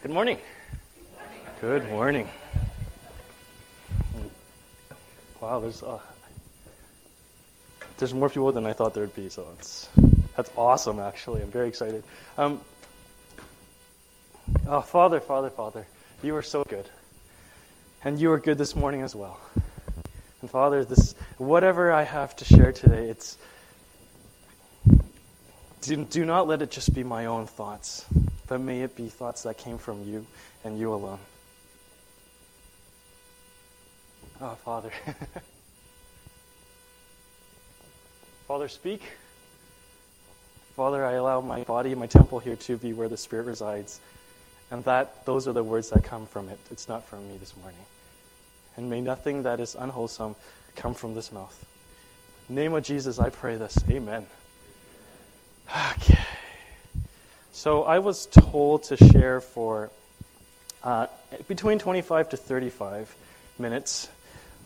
Good morning. Good morning. Wow, there's more people than I thought there would be, so that's awesome, actually. I'm very excited. Father, you are so good. And you are good this morning as well. And Father, whatever I have to share today, do not let it just be my own thoughts, but may it be thoughts that came from you and you alone. Oh, Father. Father, speak. Father, I allow my body, my temple here to be where the Spirit resides. And those are the words that come from it. It's not from me this morning. And may nothing that is unwholesome come from this mouth. In the name of Jesus, I pray this. Amen. Okay. So I was told to share for between 25 to 35 minutes.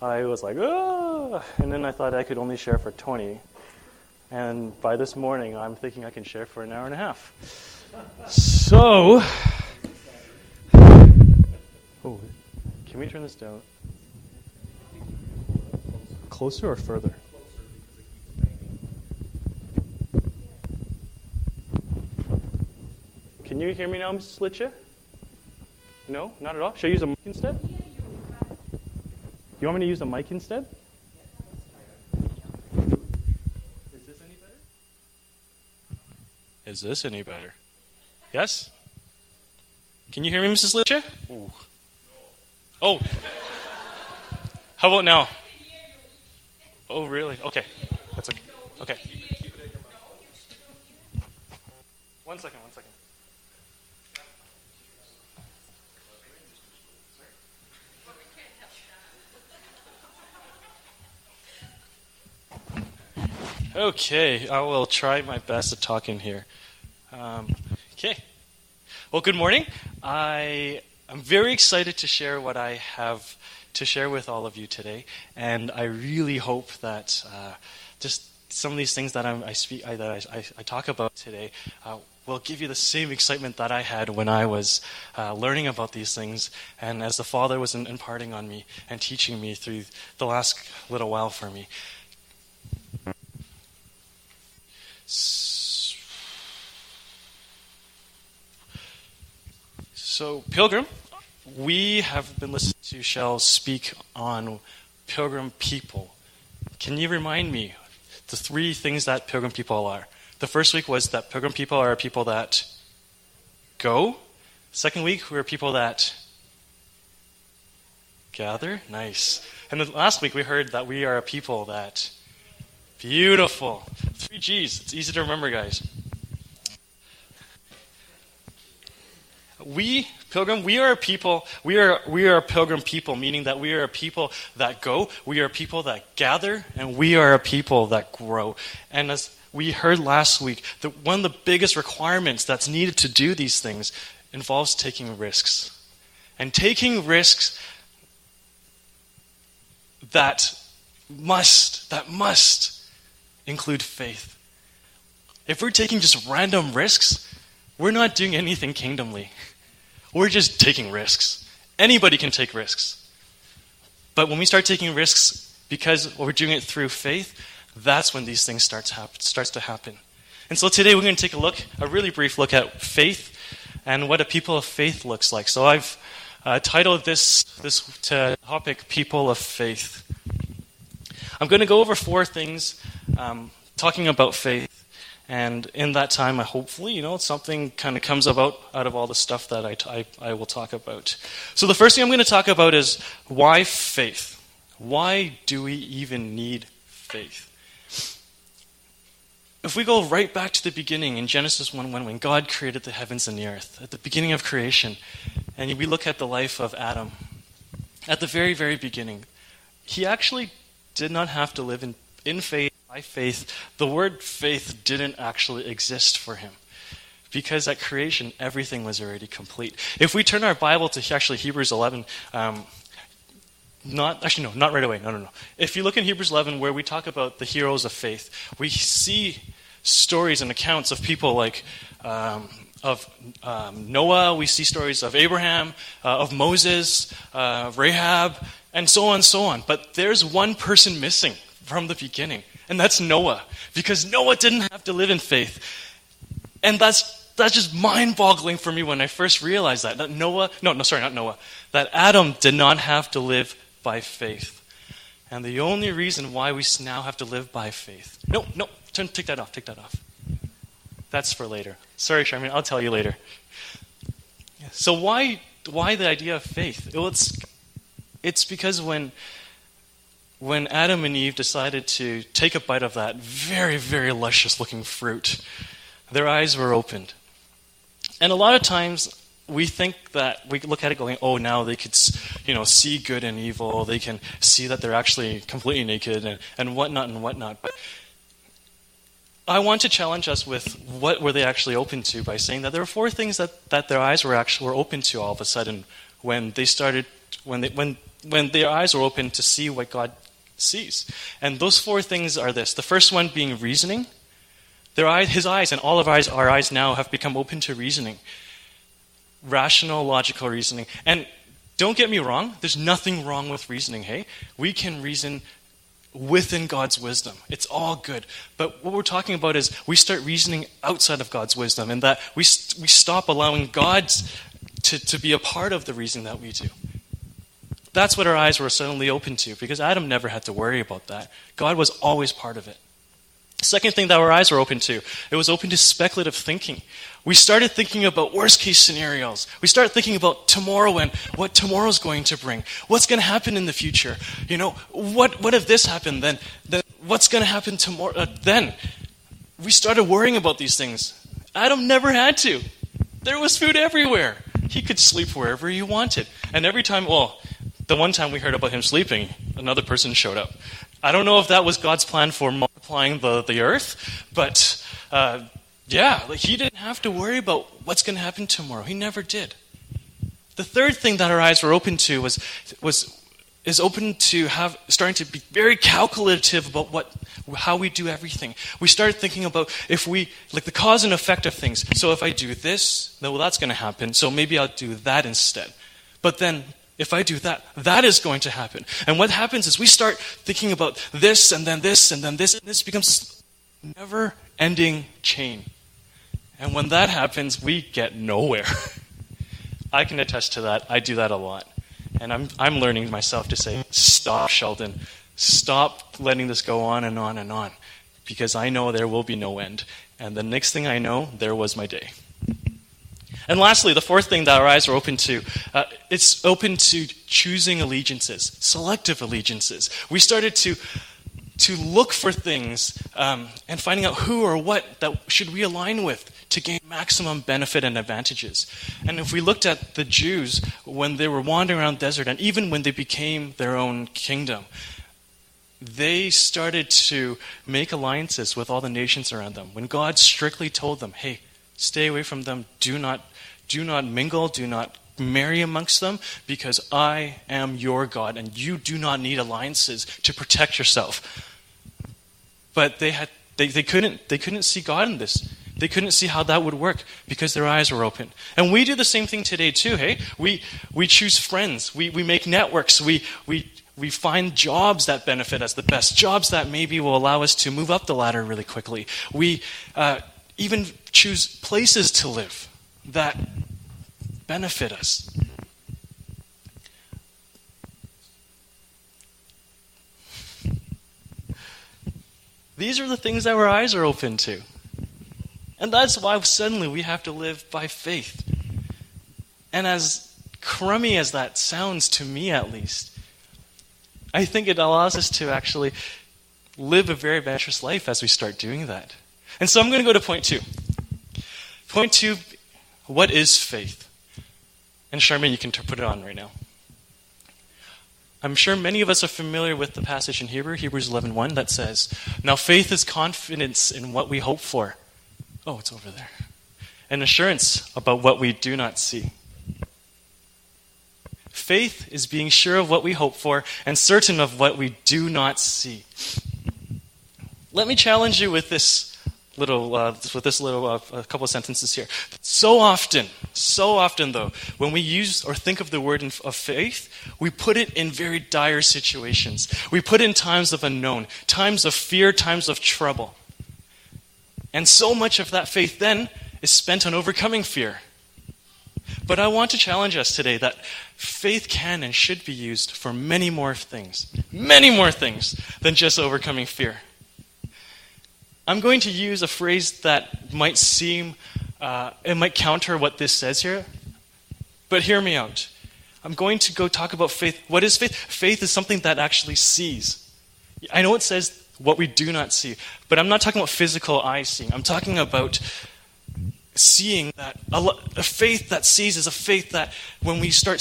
I was like, oh, and then I thought I could only share for 20. And by this morning, I'm thinking I can share for an hour and a half. So, can we turn this down? Closer or further? Can you hear me now, Mrs. Litcha? No, not at all. Should I use a mic instead? You want me to use a mic instead? Is this any better? Is this any better? Yes? Can you hear me, Mrs. Litcha? Ooh. Oh. How about now? Oh, really? Okay. That's okay. Okay. One second. Okay, I will try my best to talk in here. Okay. Well, good morning. I am very excited to share what I have to share with all of you today, and I really hope that just some of these things that I talk about today will give you the same excitement that I had when I was learning about these things, and as the Father was imparting on me and teaching me through the last little while for me. So, Pilgrim, we have been listening to Shell speak on Pilgrim People. Can you remind me the three things that Pilgrim People are? The first week was that Pilgrim People are people that go. Second week, we were people that gather. Nice. And then last week, we heard that we are a people that... Beautiful. 3 G's. It's easy to remember, guys. Pilgrim, we are a people, we are a Pilgrim people, meaning that we are a people that go, we are a people that gather, and we are a people that grow. And as we heard last week, one of the biggest requirements that's needed to do these things involves taking risks. And taking risks that must include faith. If we're taking just random risks, we're not doing anything kingdomly. We're just taking risks. Anybody can take risks. But when we start taking risks because we're doing it through faith, that's when these things starts to happen. And so today we're going to take a really brief look at faith and what a people of faith looks like. So I've titled this topic, People of Faith. I'm going to go over 4 things talking about faith. And in that time, hopefully, something kind of comes out of all the stuff that I will talk about. So the first thing I'm going to talk about is why faith? Why do we even need faith? If we go right back to the beginning in Genesis 1:1, when God created the heavens and the earth, at the beginning of creation, and we look at the life of Adam, at the very, very beginning, he actually did not have to live in faith. By faith, the word faith didn't actually exist for him. Because at creation, everything was already complete. If we turn our Bible to actually Hebrews 11, not right away, no. If you look in Hebrews 11 where we talk about the heroes of faith, we see stories and accounts of people like Noah, we see stories of Abraham, of Moses, of Rahab, and so on and so on. But there's one person missing from the beginning, and that's Noah, because Noah didn't have to live in faith. And that's just mind-boggling for me when I first realized that that Adam did not have to live by faith. And the only reason why we now have to live by faith. Take that off. That's for later. Sorry, Charmaine, I'll tell you later. So why the idea of faith? Well, it's because when Adam and Eve decided to take a bite of that very, very luscious-looking fruit, their eyes were opened. And a lot of times we think that we look at it going, oh, now they could, see good and evil. They can see that they're actually completely naked and whatnot. But I want to challenge us with what were they actually open to by saying that there were 4 things that their eyes were open to all of a sudden when their eyes were open to see what God sees. And those 4 things are this. The first one being reasoning. His eyes and all of our eyes now have become open to reasoning. Rational, logical reasoning. And don't get me wrong, there's nothing wrong with reasoning, hey? We can reason within God's wisdom. It's all good. But what we're talking about is we start reasoning outside of God's wisdom, and that we stop allowing God to be a part of the reasoning that we do. That's what our eyes were suddenly open to, because Adam never had to worry about that. God was always part of it. Second thing that our eyes were open to, it was open to speculative thinking. We started thinking about worst-case scenarios. We started thinking about tomorrow and what tomorrow's going to bring. What's going to happen in the future? What if this happened? Then what's going to happen tomorrow? Then we started worrying about these things. Adam never had to. There was food everywhere. He could sleep wherever he wanted. And every time, the one time we heard about him sleeping, another person showed up. I don't know if that was God's plan for multiplying the earth, but he didn't have to worry about what's going to happen tomorrow. He never did. The third thing that our eyes were open to is open to starting to be very calculative about how we do everything. We started thinking about the cause and effect of things. So if I do this, that's going to happen. So maybe I'll do that instead. But then if I do that, that is going to happen. And what happens is we start thinking about this and then this and then this, and this becomes a never-ending chain. And when that happens, we get nowhere. I can attest to that. I do that a lot. And I'm learning myself to say, stop, Sheldon. Stop letting this go on and on and on. Because I know there will be no end. And the next thing I know, there was my day. And lastly, the fourth thing that our eyes are open to, it's open to choosing allegiances, selective allegiances. We started to look for things and finding out who or what that should we align with to gain maximum benefit and advantages. And if we looked at the Jews when they were wandering around the desert, and even when they became their own kingdom, they started to make alliances with all the nations around them. When God strictly told them, hey, stay away from them, do not mingle, do not marry amongst them, because I am your God, and you do not need alliances to protect yourself. But they couldn't see God in this. They couldn't see how that would work because their eyes were open. And we do the same thing today too, hey? We choose friends. We make networks. We find jobs that benefit us the best, jobs that maybe will allow us to move up the ladder really quickly. We even choose places to live that benefit us. These are the things that our eyes are open to. And that's why suddenly we have to live by faith. And as crummy as that sounds to me at least, I think it allows us to actually live a very adventurous life as we start doing that. And so I'm going to go to point 2. Point 2, what is faith? And Charmaine, you can put it on right now. I'm sure many of us are familiar with the passage in Hebrews 11:1, that says, now faith is confidence in what we hope for. Oh, it's over there. An assurance about what we do not see. Faith is being sure of what we hope for and certain of what we do not see. Let me challenge you with this a couple of sentences here. So often though, when we use or think of the word of faith, we put it in very dire situations. We put it in times of unknown, times of fear, times of trouble. And so much of that faith then is spent on overcoming fear. But I want to challenge us today that faith can and should be used for many more things than just overcoming fear. I'm going to use a phrase that might seem, it might counter what this says here, but hear me out. I'm going to go talk about faith. What is faith? Faith is something that actually sees. I know it says what we do not see, but I'm not talking about physical eye seeing. I'm talking about seeing that a faith that sees is a faith that when we start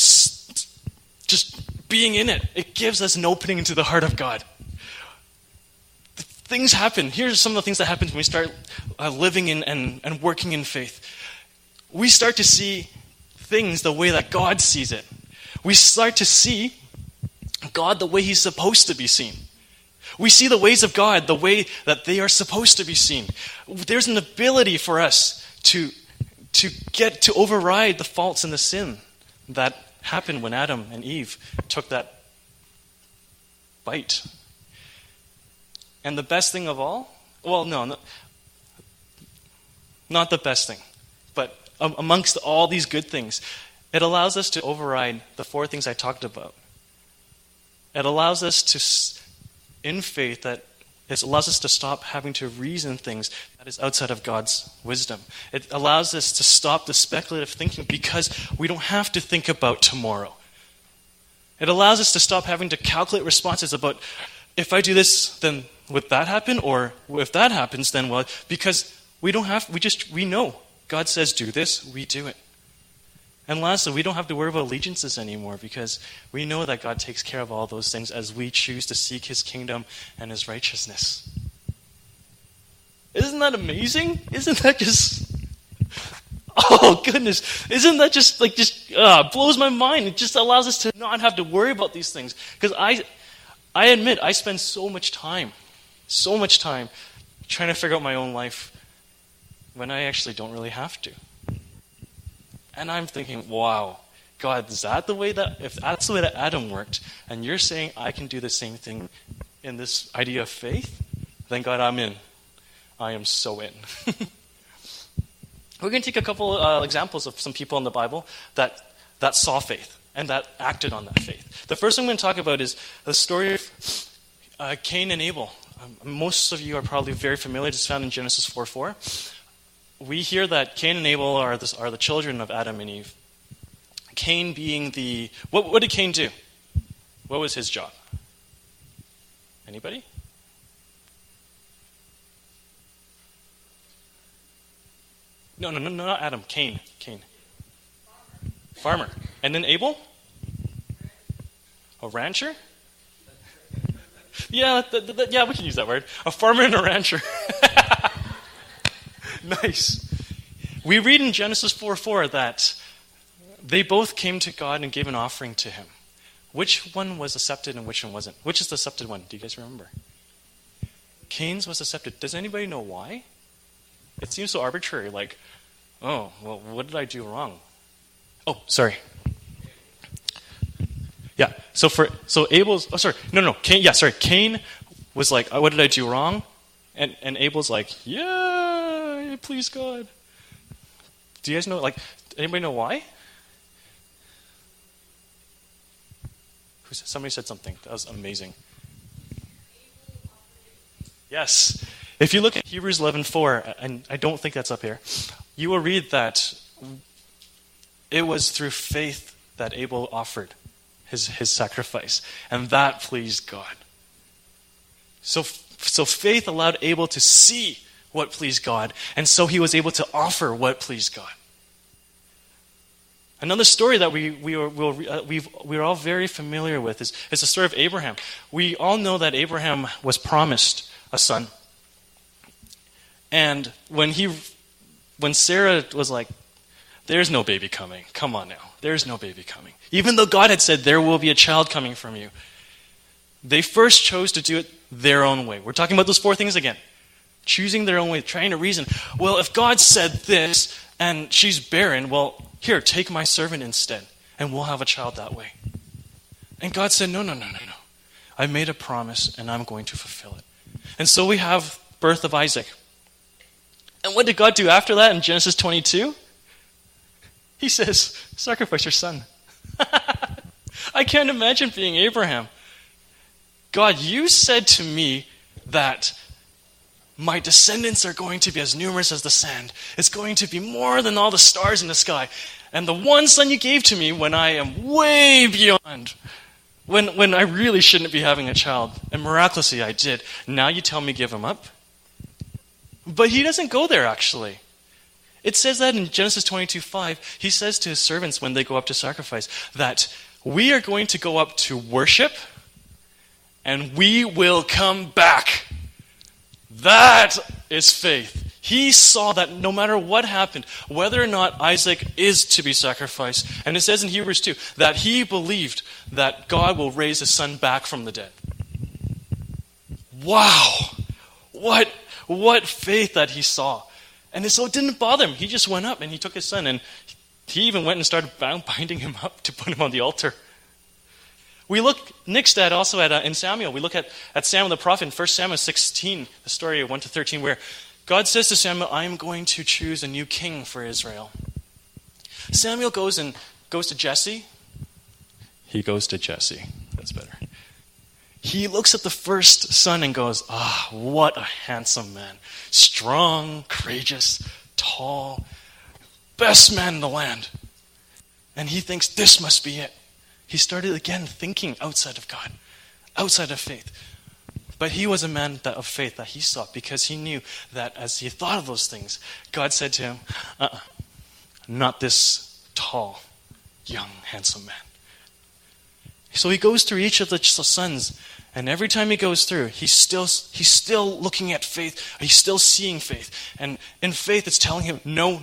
just being in it, it gives us an opening into the heart of God. Things happen. Here's some of the things that happen when we start living in and working in faith. We start to see things the way that God sees it. We start to see God the way He's supposed to be seen. We see the ways of God the way that they are supposed to be seen. There's an ability for us to get to override the faults and the sin that happened when Adam and Eve took that bite. And the best thing of all, not the best thing, but amongst all these good things, it allows us to override the four things I talked about. It allows us to, in faith, it allows us to stop having to reason things that is outside of God's wisdom. It allows us to stop the speculative thinking because we don't have to think about tomorrow. It allows us to stop having to calculate responses about, if I do this, then would that happen? Or if that happens, then what? Because we know. God says do this, we do it. And lastly, we don't have to worry about allegiances anymore because we know that God takes care of all those things as we choose to seek His kingdom and His righteousness. Isn't that amazing? Isn't that just... Oh, goodness. Isn't that just blows my mind. It just allows us to not have to worry about these things. Because I admit, I spend so much time trying to figure out my own life when I actually don't really have to. And I'm thinking, wow, God, if that's the way that Adam worked, and you're saying I can do the same thing in this idea of faith, then God, I'm in. I am so in. We're going to take a couple examples of some people in the Bible that saw faith and that acted on that faith. The first thing I'm going to talk about is the story of Cain and Abel. Most of you are probably very familiar. It's found in Genesis 4:4. We hear that Cain and Abel are the children of Adam and Eve. Cain being what did Cain do? What was his job? Anybody? No, not Adam. Cain. Farmer. And then Abel? A rancher? Yeah, we can use that word. A farmer and a rancher. Nice. We read in Genesis 4:4 that they both came to God and gave an offering to Him. Which one was accepted and which one wasn't? Which is the accepted one? Do you guys remember? Cain's was accepted. Does anybody know why? It seems so arbitrary, like, oh, well, what did I do wrong? Oh, sorry. Yeah, so Abel's, Cain was like, oh, what did I do wrong? And Abel's like, yeah, please God. Do you guys know, anybody know why? Somebody said something. That was amazing. Yes. If you look at Hebrews 11:4, and I don't think that's up here, you will read that it was through faith that Abel offered his sacrifice, and that pleased God. So faith allowed Abel to see what pleased God, and so he was able to offer what pleased God. Another story that we're all very familiar with is the story of Abraham. We all know that Abraham was promised a son. And when Sarah was like, there's no baby coming. Come on now. There's no baby coming. Even though God had said there will be a child coming from you. They first chose to do it their own way. We're talking about those four things again. choosing their own way, trying to reason. Well, if God said this and she's barren, well, here, take my servant instead, and we'll have a child that way. And God said, no. I made a promise, and I'm going to fulfill it. And so we have birth of Isaac. And what did God do after that in Genesis 22? He says, sacrifice your son. I can't imagine being Abraham. God, you said to me that my descendants are going to be as numerous as the sand. It's going to be more than all the stars in the sky. And the one son you gave to me when I am way beyond, when I really shouldn't be having a child, and miraculously I did. Now you tell me give him up? But he doesn't go there, actually. It says that in Genesis 22:5, he says to his servants when they go up to sacrifice that we are going to go up to worship and we will come back. That is faith. He saw that no matter what happened, whether or not Isaac is to be sacrificed, and it says in Hebrews 2 that he believed that God will raise his son back from the dead. Wow! What faith that he saw. And so it didn't bother him. He just went up and he took his son, and he even went and started binding him up to put him on the altar. We look next at in Samuel. We look at Samuel the prophet in 1 Samuel 16, the story of 1 to 13, where God says to Samuel, I am going to choose a new king for Israel. Samuel goes to Jesse. He goes to Jesse. That's better. He looks at the first son and goes, what a handsome man. Strong, courageous, tall, best man in the land. And he thinks this must be it. He started again thinking outside of God, outside of faith. But he was a man of faith that he sought because he knew that as he thought of those things, God said to him, not this tall, young, handsome man. So he goes through each of the sons, and every time he goes through, he's still looking at faith. He's still seeing faith. And in faith, it's telling him, no.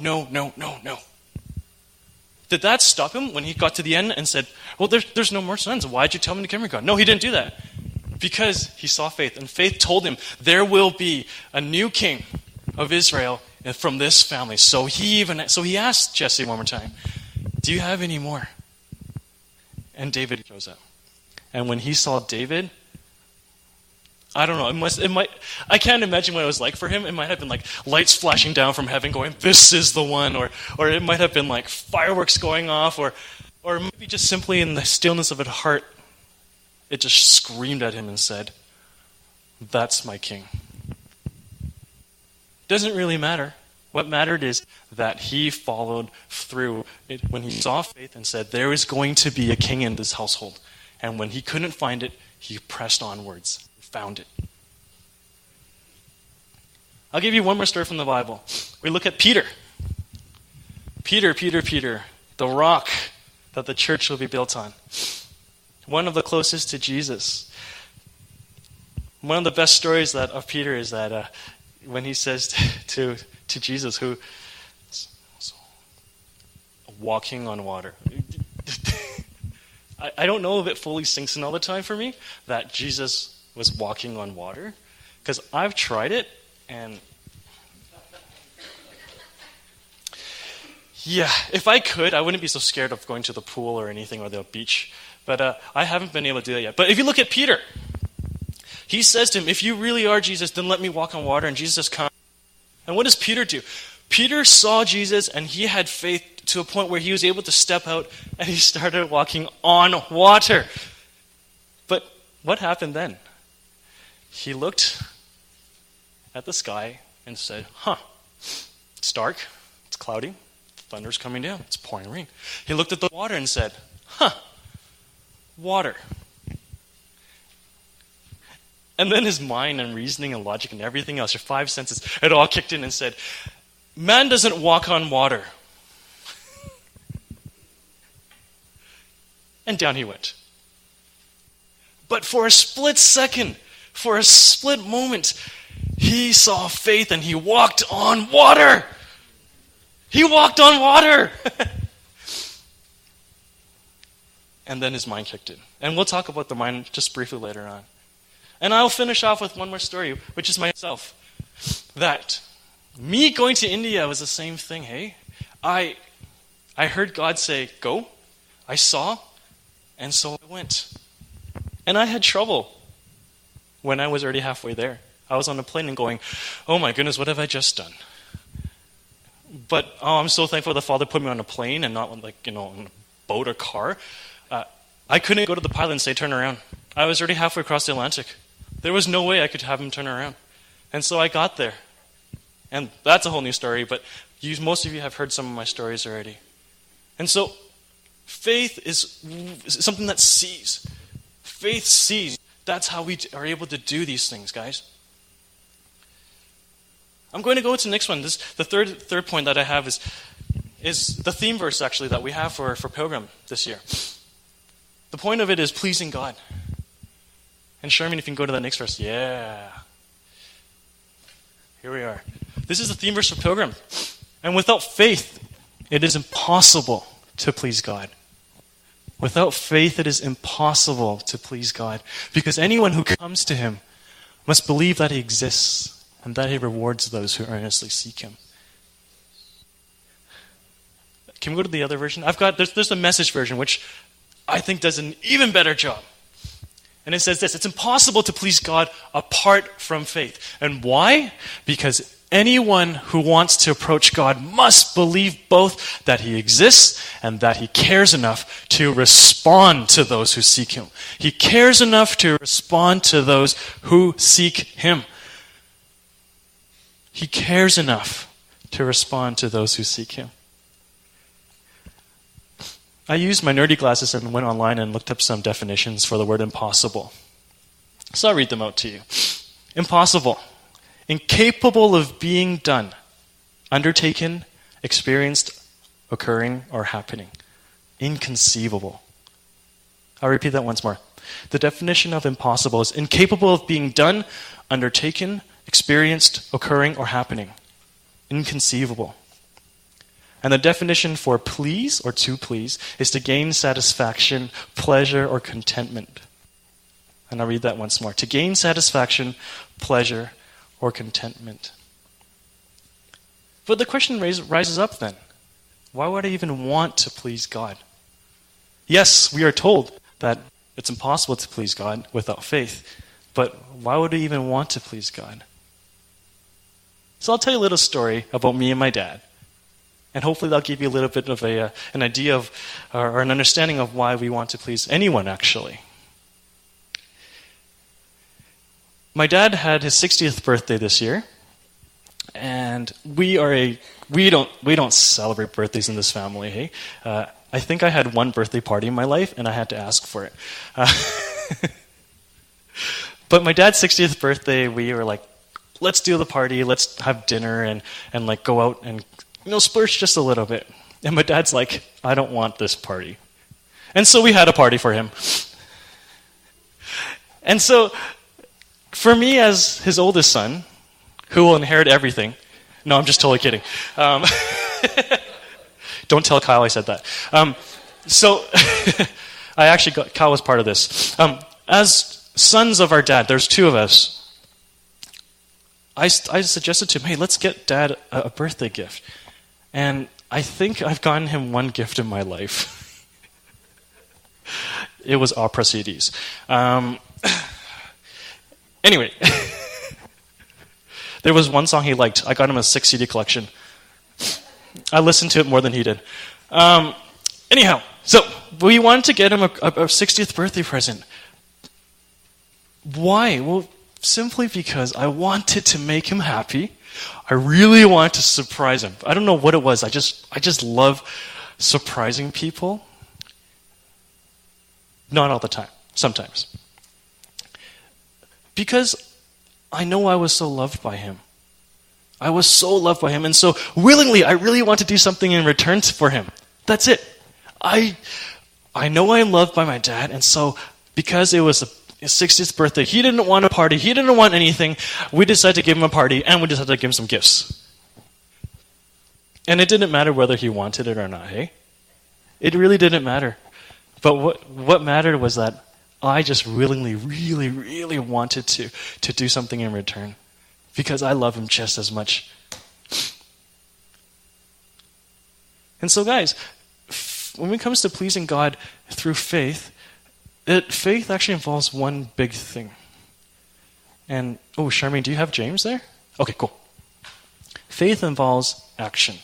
Did that stop him when he got to the end and said, well, there's no more sons. Why'd you tell me to come here, God? No, he didn't do that. Because he saw faith. And faith told him there will be a new king of Israel from this family. So he asked Jesse one more time, do you have any more? And David shows up. And when he saw David, I don't know, I can't imagine what it was like for him. It might have been like lights flashing down from heaven going, this is the one. Or it might have been like fireworks going off. Or maybe just simply in the stillness of his heart, it just screamed at him and said, that's my king. Doesn't really matter. What mattered is that he followed through it when he saw faith and said, there is going to be a king in this household. And when he couldn't find it, he pressed onwards, found it. I'll give you one more story from the Bible. We look at Peter. Peter, the rock that the church will be built on. One of the closest to Jesus. One of the best stories of Peter is that when he says to Jesus, who walking on water. I don't know if it fully sinks in all the time for me that Jesus was walking on water, because I've tried it, and yeah, if I could, I wouldn't be so scared of going to the pool or anything or the beach, but I haven't been able to do that yet. But if you look at Peter, he says to him, if you really are Jesus, then let me walk on water, and Jesus comes. And what does Peter do? Peter saw Jesus, and he had faith to a point where he was able to step out, and he started walking on water. But what happened then? He looked at the sky and said, it's dark, it's cloudy, thunder's coming down, it's pouring rain. He looked at the water and said, water. And then his mind and reasoning and logic and everything else, your five senses, it all kicked in and said, man doesn't walk on water. And down he went. But for a split second, for a split moment, he saw faith and he walked on water. He walked on water. And then his mind kicked in. And we'll talk about the mind just briefly later on. And I'll finish off with one more story, which is myself. that me going to India was the same thing, hey? I heard God say, go. I saw, and so I went. And I had trouble when I was already halfway there. I was on a plane and going, oh my goodness, what have I just done? But I'm so thankful the Father put me on a plane and not on a boat or car. I couldn't go to the pilot and say, turn around. I was already halfway across the Atlantic. There was no way I could have him turn around. And so I got there. And that's a whole new story, but most of you have heard some of my stories already. And so faith is something that sees. Faith sees. That's how we are able to do these things, guys. I'm going to go to the next one. The third point that I have is the theme verse, actually, that we have for Pilgrim this year. The point of it is pleasing God. And Sherman, if you can go to that next verse. Yeah. Here we are. This is the theme verse for Pilgrim. And without faith, it is impossible to please God. Without faith, it is impossible to please God. Because anyone who comes to him must believe that he exists and that he rewards those who earnestly seek him. Can we go to the other version? There's the Message version, which I think does an even better job. And it says this: it's impossible to please God apart from faith. And why? Because anyone who wants to approach God must believe both that he exists and that he cares enough to respond to those who seek him. He cares enough to respond to those who seek him. He cares enough to respond to those who seek him. I used my nerdy glasses and went online and looked up some definitions for the word impossible. So I'll read them out to you. Impossible. Incapable of being done, undertaken, experienced, occurring, or happening. Inconceivable. I'll repeat that once more. The definition of impossible is incapable of being done, undertaken, experienced, occurring, or happening. Inconceivable. And the definition for please, or to please, is to gain satisfaction, pleasure, or contentment. And I'll read that once more. To gain satisfaction, pleasure, or contentment. But the question rises up then. Why would I even want to please God? Yes, we are told that it's impossible to please God without faith. But why would I even want to please God? So I'll tell you a little story about me and my dad. And hopefully that'll give you a little bit of an idea of, or an understanding of why we want to please anyone, actually. My dad had his 60th birthday this year, and we don't celebrate birthdays in this family. Hey, I think I had one birthday party in my life, and I had to ask for it. But my dad's 60th birthday, we were like, let's do the party, let's have dinner, and like go out and splurge just a little bit. And my dad's like, I don't want this party. And so we had a party for him. And so, for me as his oldest son, who will inherit everything, no, I'm just totally kidding. Don't tell Kyle I said that. So, Kyle was part of this. As sons of our dad, there's two of us. I suggested to him, hey, let's get Dad a birthday gift. And I think I've gotten him one gift in my life. It was opera CDs. Anyway, there was one song he liked. I got him a 6 CD collection. I listened to it more than he did. Anyhow, so we wanted to get him a 60th birthday present. Why? Well, simply because I wanted to make him happy. I really wanted to surprise him. I don't know what it was. I just love surprising people. Not all the time. Sometimes. Because I know I was so loved by him. I was so loved by him. And so willingly, I really want to do something in return for him. That's it. I know I'm loved by my dad. And so because it was his 60th birthday, he didn't want a party, he didn't want anything, we decided to give him a party, and we decided to give him some gifts. And it didn't matter whether he wanted it or not, hey? It really didn't matter. But what mattered was that I just willingly, really, really wanted to do something in return. because I love him just as much. And so guys, when it comes to pleasing God through faith, faith actually involves one big thing. And, Charmaine, do you have James there? Okay, cool. Faith involves action.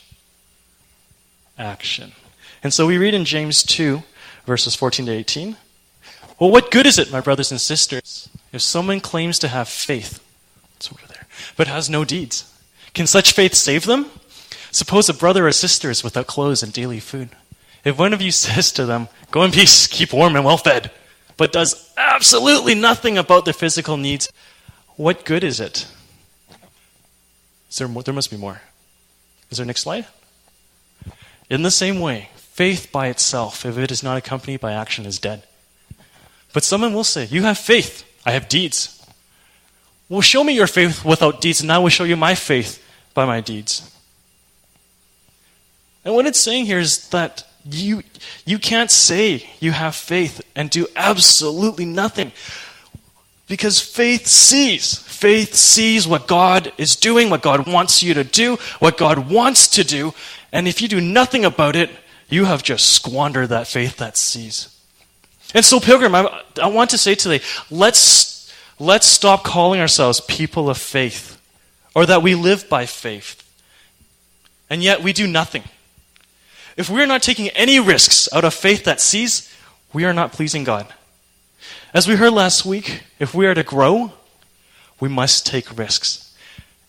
Action. And so we read in James 2, verses 14 to 18. Well, what good is it, my brothers and sisters, if someone claims to have faith, it's over there, but has no deeds? Can such faith save them? Suppose a brother or sister is without clothes and daily food. If one of you says to them, go in peace, keep warm and well fed, but does absolutely nothing about their physical needs, what good is it? Is there more? There must be more. Is there a next slide? In the same way, faith by itself, if it is not accompanied by action, is dead. But someone will say, you have faith, I have deeds. Well, show me your faith without deeds, and I will show you my faith by my deeds. And what it's saying here is that you can't say you have faith and do absolutely nothing. Because faith sees. Faith sees what God is doing, what God wants you to do, what God wants to do. And if you do nothing about it, you have just squandered that faith that sees. And so, Pilgrim, I want to say today, let's stop calling ourselves people of faith, or that we live by faith, and yet we do nothing. If we're not taking any risks out of faith that sees, we are not pleasing God. As we heard last week, if we are to grow, we must take risks.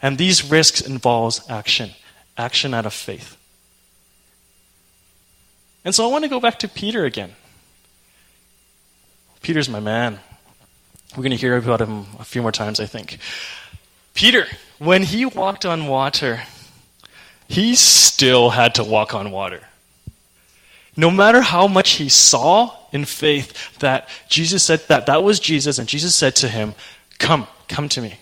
And these risks involves action. Action out of faith. And so I want to go back to Peter again. Peter's my man. We're going to hear about him a few more times, I think. Peter, when he walked on water, he still had to walk on water. No matter how much he saw in faith that Jesus said that was Jesus, and Jesus said to him, come to me.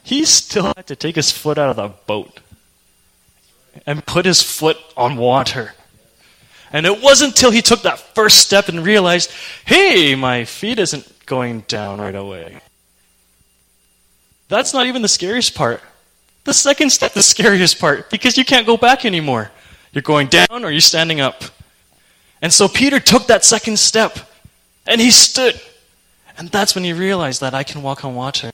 He still had to take his foot out of the boat and put his foot on water. And it wasn't until he took that first step and realized, hey, my feet isn't going down right away. That's not even the scariest part. The second step is the scariest part, because you can't go back anymore. You're going down or you're standing up. And so Peter took that second step, and he stood. And that's when he realized that I can walk on water.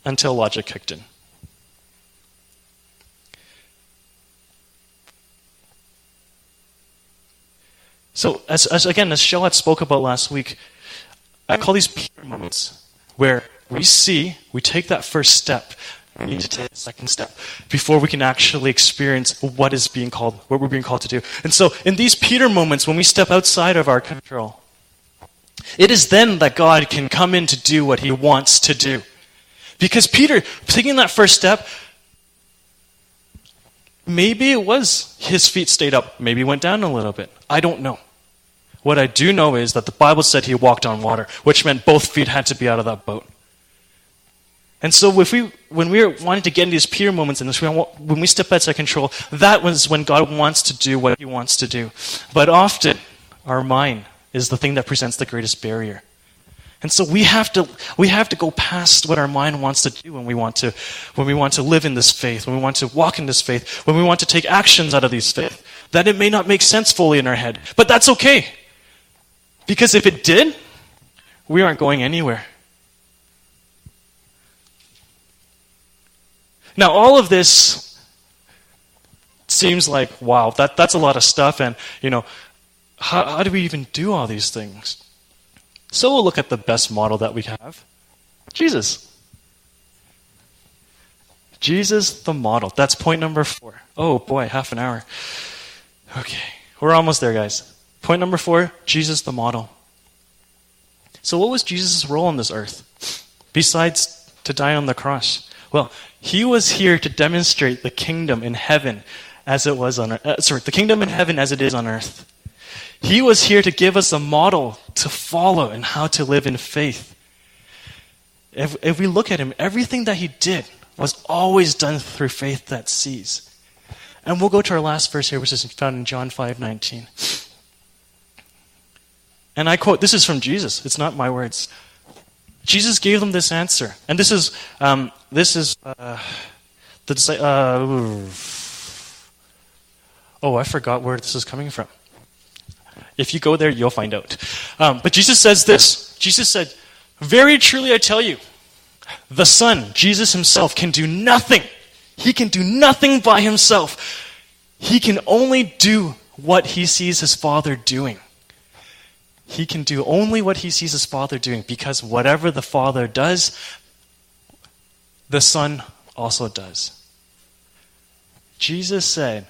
Until logic kicked in. So, as Sheldon spoke about last week, I call these Peter moments, where we take that first step. We need to take the second step before we can actually experience what we're being called to do. And so, in these Peter moments, when we step outside of our control, it is then that God can come in to do what he wants to do. Because Peter, taking that first step, maybe it was his feet stayed up, maybe went down a little bit. I don't know. What I do know is that the Bible said he walked on water, which meant both feet had to be out of that boat. And so when we wanted to get into these Peter moments, and when we step outside control, that was when God wants to do what he wants to do. But often, our mind is the thing that presents the greatest barrier. And so we have to go past what our mind wants to do when we want to live in this faith, when we want to walk in this faith, when we want to take actions out of these faith. That it may not make sense fully in our head. But that's okay. Because if it did, we aren't going anywhere. Now, all of this seems like, wow, that's a lot of stuff, and, how do we even do all these things? So we'll look at the best model that we have. Jesus. Jesus, the model. That's point number 4. Oh boy, half an hour. Okay, we're almost there, guys. Point number 4, Jesus, the model. So what was Jesus' role on this earth, besides to die on the cross? Well, he was here to demonstrate the kingdom in heaven as it was on earth. The kingdom in heaven as it is on earth. He was here to give us a model to follow and how to live in faith. If we look at him, everything that he did was always done through faith that sees. And we'll go to our last verse here, which is found in John 5:19. And I quote, this is from Jesus. It's not my words. Jesus gave them this answer. And this is This is I forgot where this is coming from. If you go there, you'll find out. But Jesus says this. Jesus said, "Very truly I tell you, the Son, Jesus himself, can do nothing. He can do nothing by himself. He can only do what he sees his Father doing." He can do only what he sees his Father doing, because whatever the Father does, the Son also does. Jesus said,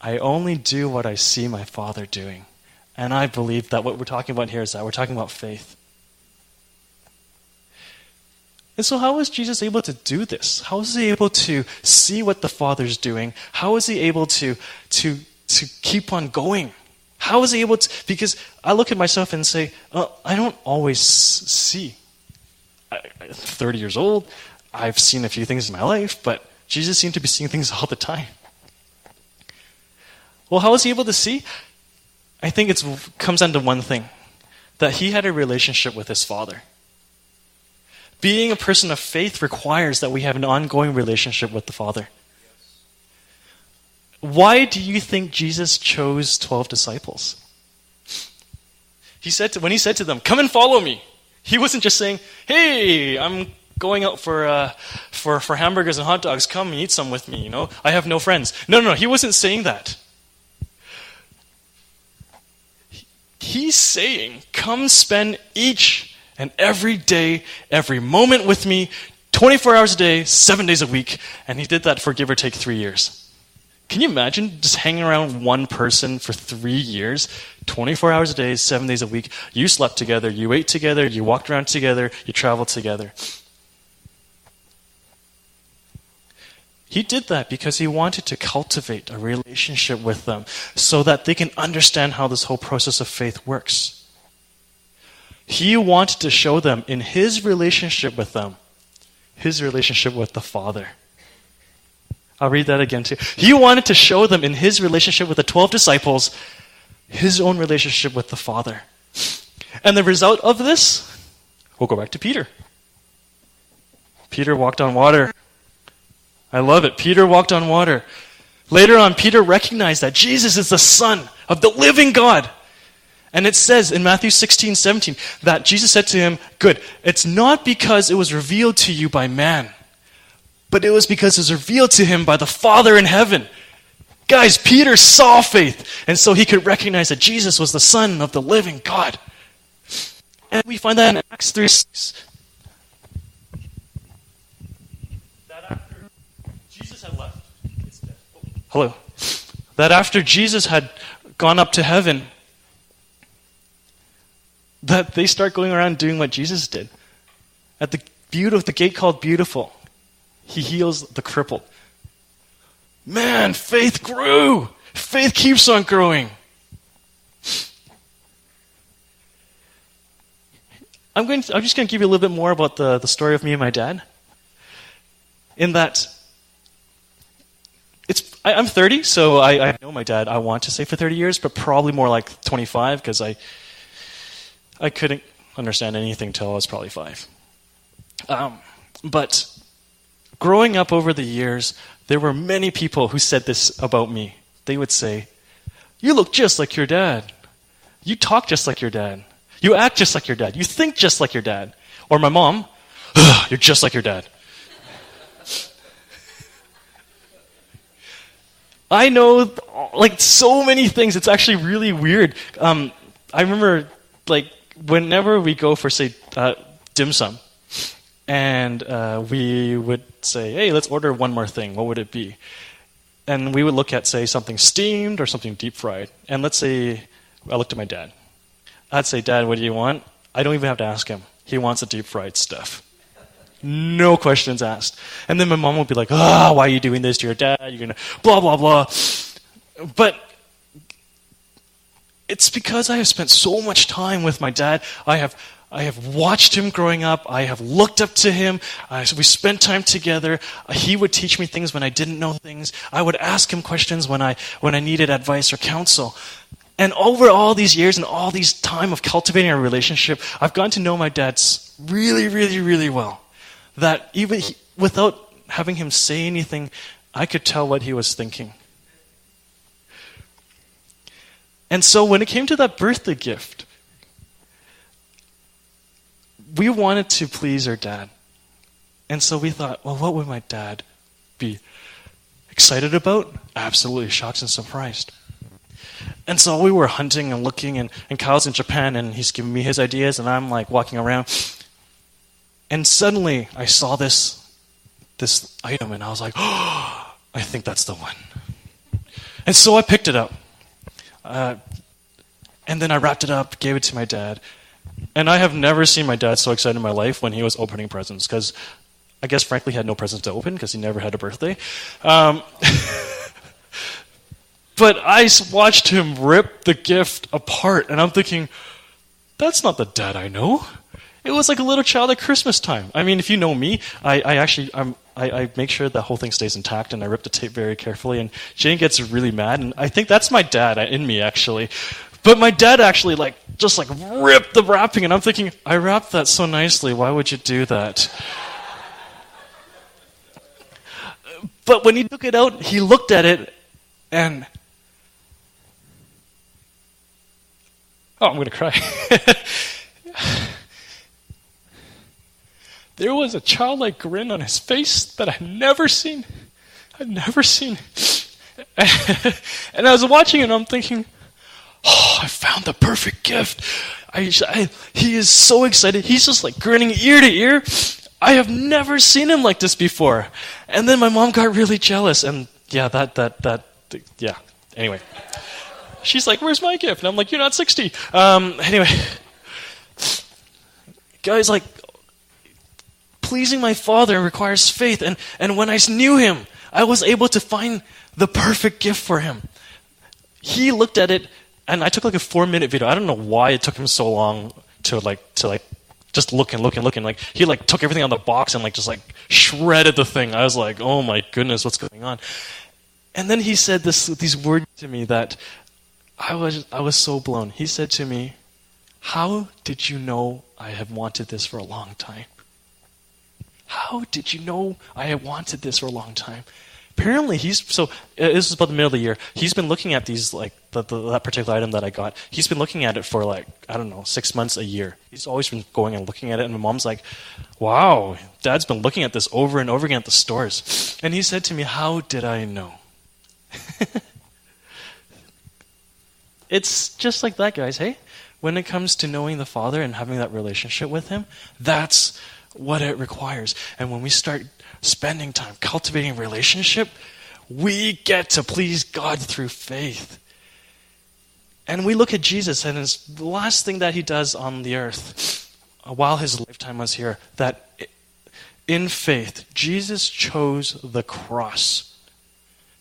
"I only do what I see my Father doing." And I believe that what we're talking about here is that we're talking about faith. And so how was Jesus able to do this? How was he able to see what the Father's doing? How was he able to keep on going? How was he able to? Because I look at myself and say, I don't always see. I'm 30 years old. I've seen a few things in my life, but Jesus seemed to be seeing things all the time. Well, how was he able to see? I think it comes down to one thing, that he had a relationship with his Father. Being a person of faith requires that we have an ongoing relationship with the Father. Why do you think Jesus chose 12 disciples? When he said to them, "Come and follow me," he wasn't just saying, "Hey, I'm going out for hamburgers and hot dogs. Come and eat some with me. I have no friends." No. He wasn't saying that. He's saying, "Come spend each and every day, every moment with me, 24 hours a day, 7 days a week." And he did that for give or take 3 years. Can you imagine just hanging around one person for 3 years, 24 hours a day, 7 days a week? You slept together, you ate together, you walked around together, you traveled together. He did that because he wanted to cultivate a relationship with them so that they can understand how this whole process of faith works. He wanted to show them in his relationship with them, his relationship with the Father. I'll read that again too. He wanted to show them in his relationship with the 12 disciples, his own relationship with the Father. And the result of this, we'll go back to Peter. Peter walked on water. I love it. Peter walked on water. Later on, Peter recognized that Jesus is the Son of the living God. And it says in Matthew 16:17 that Jesus said to him, "Good, it's not because it was revealed to you by man, but it was because it was revealed to him by the Father in heaven." Guys, Peter saw faith, and so he could recognize that Jesus was the Son of the living God. And we find that in Acts 3:6. Hello. That after Jesus had gone up to heaven, that they start going around doing what Jesus did. At the gate called Beautiful, he heals the crippled. Man, faith grew. Faith keeps on growing. I'm just going to give you a little bit more about the story of me and my dad. In that, I'm 30, so I know my dad, I want to say for 30 years, but probably more like 25, because I couldn't understand anything until I was probably 5. But growing up over the years, there were many people who said this about me. They would say, "You look just like your dad. You talk just like your dad. You act just like your dad. You think just like your dad." Or my mom, "You're just like your dad." I know, so many things. It's actually really weird. I remember, whenever we go for, say, dim sum, and we would say, "Hey, let's order one more thing. What would it be?" And we would look at, say, something steamed or something deep fried. And let's say, I looked at my dad. I'd say, "Dad, what do you want?" I don't even have to ask him. He wants the deep fried stuff. No questions asked. And then my mom would be like, "Why are you doing this to your dad? You're going to blah, blah, blah." But it's because I have spent so much time with my dad. I have watched him growing up. I have looked up to him. We spent time together. He would teach me things when I didn't know things. I would ask him questions when I needed advice or counsel. And over all these years and all these time of cultivating a relationship, I've gotten to know my dad really, really, really well. That even without having him say anything, I could tell what he was thinking. And so when it came to that birthday gift, we wanted to please our dad. And so we thought, well, what would my dad be excited about? Absolutely shocked and surprised. And so we were hunting and looking, and Kyle's in Japan, and he's giving me his ideas, and I'm like walking around. And suddenly I saw this item, and I was like, oh, I think that's the one. And so I picked it up. And then I wrapped it up, gave it to my dad. And I have never seen my dad so excited in my life when he was opening presents, because I guess frankly he had no presents to open because he never had a birthday. But I watched him rip the gift apart, and I'm thinking, that's not the dad I know. It was like a little child at Christmas time. I mean, if you know me, I make sure the whole thing stays intact, and I rip the tape very carefully, and Jane gets really mad, and I think that's my dad in me, actually. But my dad actually just ripped the wrapping, and I'm thinking, I wrapped that so nicely, why would you do that? But when he took it out, he looked at it, and I'm going to cry. There was a childlike grin on his face that I'd never seen. I'd never seen. And I was watching it, and I'm thinking, oh, I found the perfect gift. He is so excited. He's just grinning ear to ear. I have never seen him like this before. And then my mom got really jealous, and yeah, anyway. She's like, where's my gift? And I'm like, you're not 60. Anyway. Guys, pleasing my Father requires faith. And when I knew him, I was able to find the perfect gift for him. He looked at it, and I took a 4-minute video. I don't know why it took him so long to just look and look and look. And he took everything out of the box and just shredded the thing. I was like, oh my goodness, what's going on? And then he said these words to me that I was so blown. He said to me, how did you know I have wanted this for a long time? How did you know I have wanted this for a long time? Apparently, this is about the middle of the year. He's been looking at these, that particular item that I got. He's been looking at it for 6 months, a year. He's always been going and looking at it, and my mom's like, wow, Dad's been looking at this over and over again at the stores. And he said to me, how did I know? It's just like that, guys, hey? When it comes to knowing the Father and having that relationship with him, that's what it requires. And when we start spending time cultivating a relationship, we get to please God through faith. And we look at Jesus, and it's the last thing that he does on the earth while his lifetime was here, that in faith, Jesus chose the cross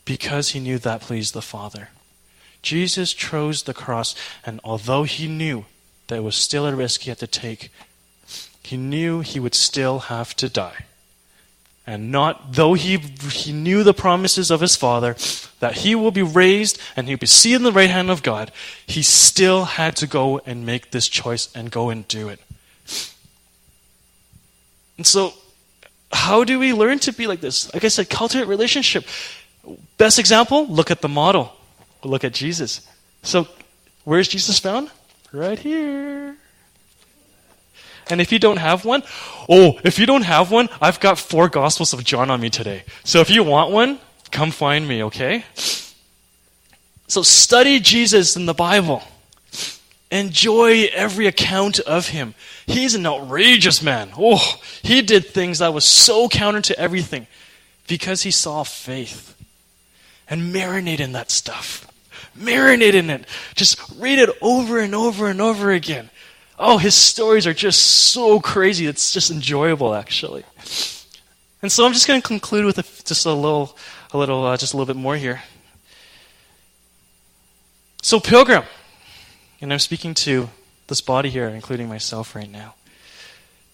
because he knew that pleased the Father. Jesus chose the cross, and although he knew that it was still a risk he had to take, he knew he would still have to die. And though he knew the promises of his Father, that he will be raised and he'll be seated in the right hand of God, he still had to go and make this choice and go and do it. And so, how do we learn to be like this? Like I said, cultivate relationship. Best example, look at the model. Look at Jesus. So, where's Jesus found? Right here. And if you don't have one, I've got 4 Gospels of John on me today. So if you want one, come find me, okay? So study Jesus in the Bible. Enjoy every account of him. He's an outrageous man. Oh, he did things that was so counter to everything because he saw faith. And marinate in that stuff. Marinate in it. Just read it over and over and over again. Oh, his stories are just so crazy. It's just enjoyable, actually. And so I'm just going to conclude with just a little bit more here. So, Pilgrim, and I'm speaking to this body here, including myself right now.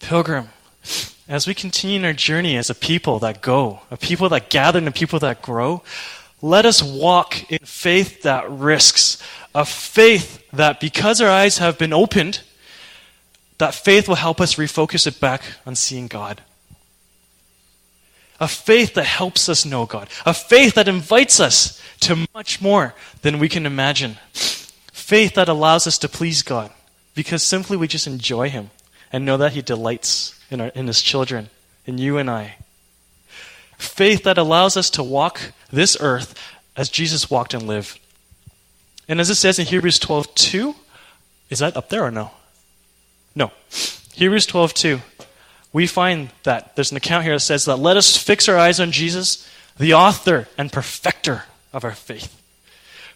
Pilgrim, as we continue in our journey as a people that go, a people that gather, and a people that grow, let us walk in faith that risks, a faith that because our eyes have been opened, that faith will help us refocus it back on seeing God. A faith that helps us know God. A faith that invites us to much more than we can imagine. Faith that allows us to please God because simply we just enjoy Him and know that He delights in His children, in you and I. Faith that allows us to walk this earth as Jesus walked and lived. And as it says in Hebrews 12:2, is that up there or no? No. Hebrews 12:2. We find that there's an account here that says that let us fix our eyes on Jesus, the author and perfecter of our faith,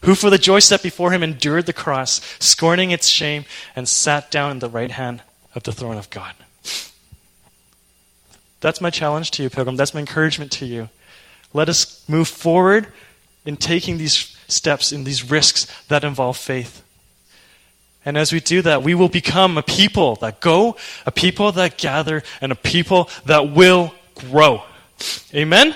who for the joy set before Him endured the cross, scorning its shame, and sat down at the right hand of the throne of God. That's my challenge to you, Pilgrim. That's my encouragement to you. Let us move forward in taking these steps, in these risks that involve faith. And as we do that, we will become a people that go, a people that gather, and a people that will grow. Amen?